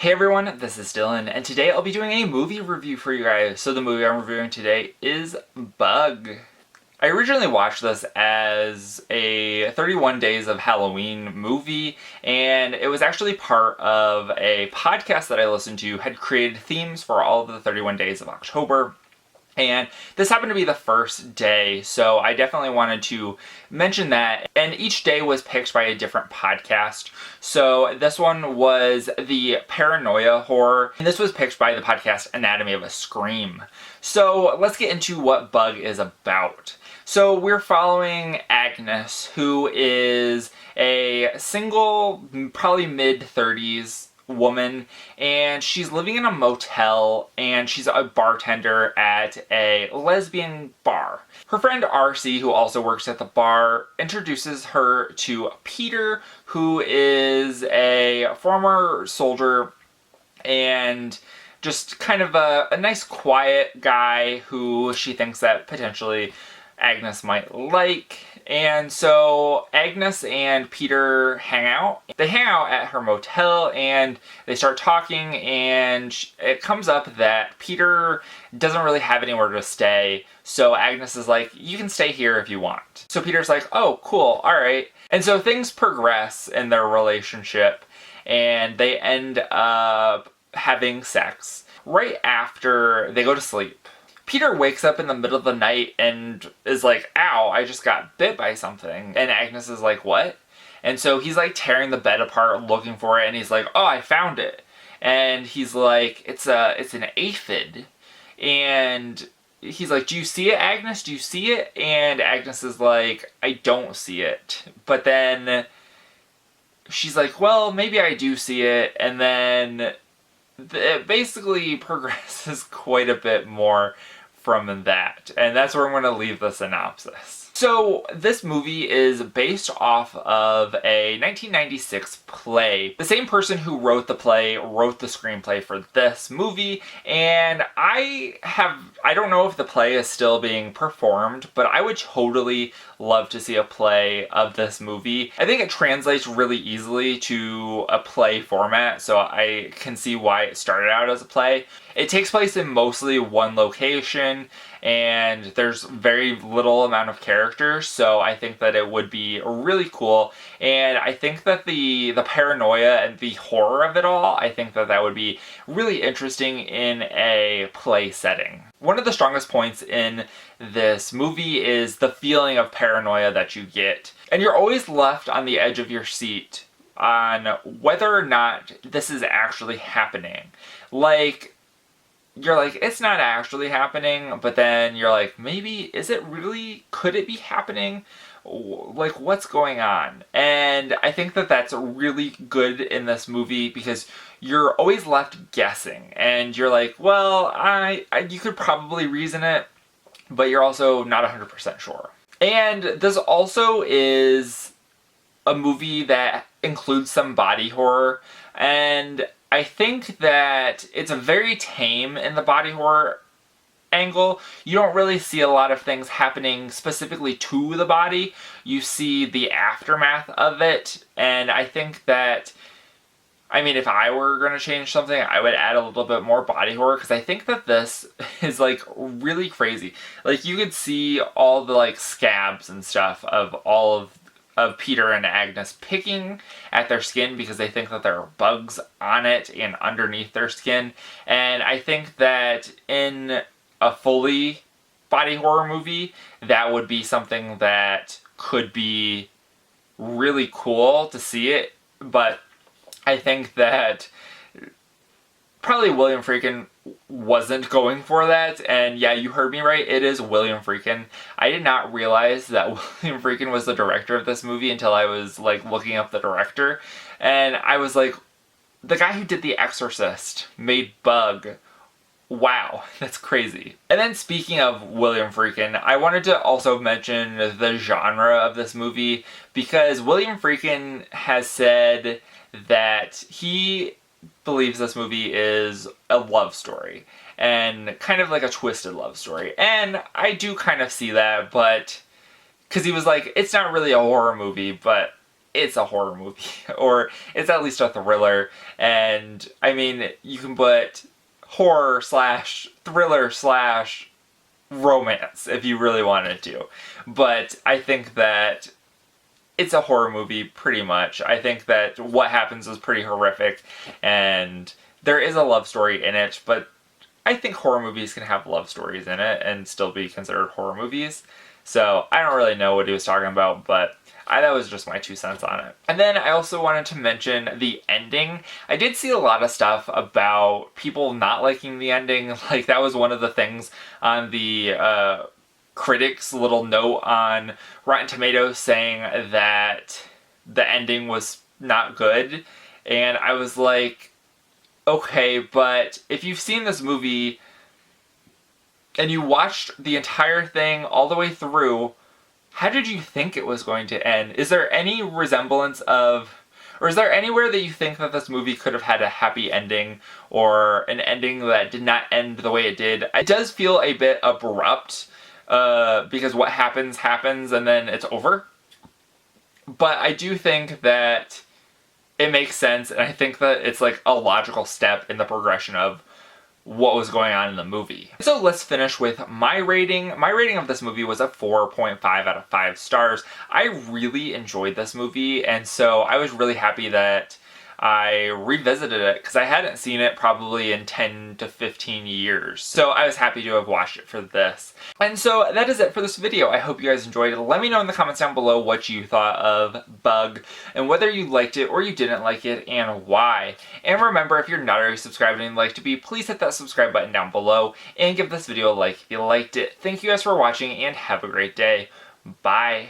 Hey everyone, this is Dylan, and today I'll be doing a movie review for you guys. So the movie I'm reviewing today is Bug. I originally watched this as a 31 Days of Halloween movie, and it was actually part of a podcast that I listened to had created themes for all of the 31 days of October. And this happened to be the first day, so I definitely wanted to mention that. And each day was picked by a different podcast. So this one was the Paranoia horror, and this was picked by the podcast Anatomy of a Scream. So let's get into what Bug is about. So we're following Agnes, who is a single, probably mid-30s woman, and she's living in a motel, and she's a bartender at a lesbian bar. Her friend RC, who also works at the bar, introduces her to Peter, who is a former soldier and just kind of a nice quiet guy who she thinks that potentially Agnes might like. And so Agnes and Peter hang out. They hang out at her motel and they start talking, and it comes up that Peter doesn't really have anywhere to stay. So Agnes is like, you can stay here if you want. So Peter's like, oh, cool, all right. And so things progress in their relationship, and they end up having sex right after they go to sleep. Peter wakes up in the middle of the night and is like, ow, I just got bit by something. And Agnes is like, what? And so he's like tearing the bed apart looking for it, and he's like, oh, I found it. And he's like, it's an aphid. And he's like, do you see it, Agnes? Do you see it? And Agnes is like, I don't see it. But then she's like, well, maybe I do see it. And then it basically progresses quite a bit more from that. And that's where I'm going to leave the synopsis. So this movie is based off of a 1996 play. The same person who wrote the play wrote the screenplay for this movie, and I don't know if the play is still being performed, but I would totally love to see a play of this movie. I think it translates really easily to a play format, so I can see why it started out as a play. It takes place in mostly one location, and there's very little amount of characters, so I think that it would be really cool. And I think that the paranoia and the horror of it all, I think that that would be really interesting in a play setting. One of the strongest points in this movie is the feeling of paranoia that you get. And you're always left on the edge of your seat on whether or not this is actually happening. Like, you're like, it's not actually happening, but then you're like, maybe, is it really? Could it be happening? Like, what's going on? And I think that that's really good in this movie because you're always left guessing, and you're like, well, you could probably reason it, but you're also not 100% sure. And this also is a movie that includes some body horror, and I think that it's a very tame in the body horror angle. You don't really see a lot of things happening specifically to the body. You see the aftermath of it, and I think that, I mean, if I were going to change something, I would add a little bit more body horror, because I think that this is, like, really crazy. Like, you could see all the, like, scabs and stuff of all of Peter and Agnes picking at their skin because they think that there are bugs on it and underneath their skin. And I think that in a fully body horror movie, that would be something that could be really cool to see it. But I think that probably William Friedkin wasn't going for that, and yeah, you heard me right, it is William Friedkin. I did not realize that William Friedkin was the director of this movie until I was, like, looking up the director, and I was like, the guy who did The Exorcist made Bug. Wow, that's crazy. And then speaking of William Friedkin, I wanted to also mention the genre of this movie, because William Friedkin has said that he believes this movie is a love story, and kind of like a twisted love story. And I do kind of see that, but because he was like, it's not really a horror movie, but it's a horror movie, or it's at least a thriller. And I mean, you can put horror slash thriller slash romance if you really wanted to. But I think that it's a horror movie pretty much. I think that what happens is pretty horrific, and there is a love story in it, but I think horror movies can have love stories in it and still be considered horror movies. So I don't really know what he was talking about, but that was just my 2 cents on it. And then I also wanted to mention the ending. I did see a lot of stuff about people not liking the ending. Like, that was one of the things on the critics' little note on Rotten Tomatoes, saying that the ending was not good. And I was like, okay, but if you've seen this movie and you watched the entire thing all the way through, how did you think it was going to end? Is there any resemblance of, or is there anywhere that you think that this movie could have had a happy ending, or an ending that did not end the way it did? It does feel a bit abrupt, because what happens and then it's over. But I do think that it makes sense, and I think that it's like a logical step in the progression of what was going on in the movie. So let's finish with my rating. My rating of this movie was a 4.5 out of 5 stars. I really enjoyed this movie, and so I was really happy that I revisited it, because I hadn't seen it probably in 10 to 15 years. So I was happy to have watched it for this. And so that is it for this video. I hope you guys enjoyed it. Let me know in the comments down below what you thought of Bug, and whether you liked it or you didn't like it, and why. And remember, if you're not already subscribed and you'd like to be, please hit that subscribe button down below, and give this video a like if you liked it. Thank you guys for watching, and have a great day. Bye.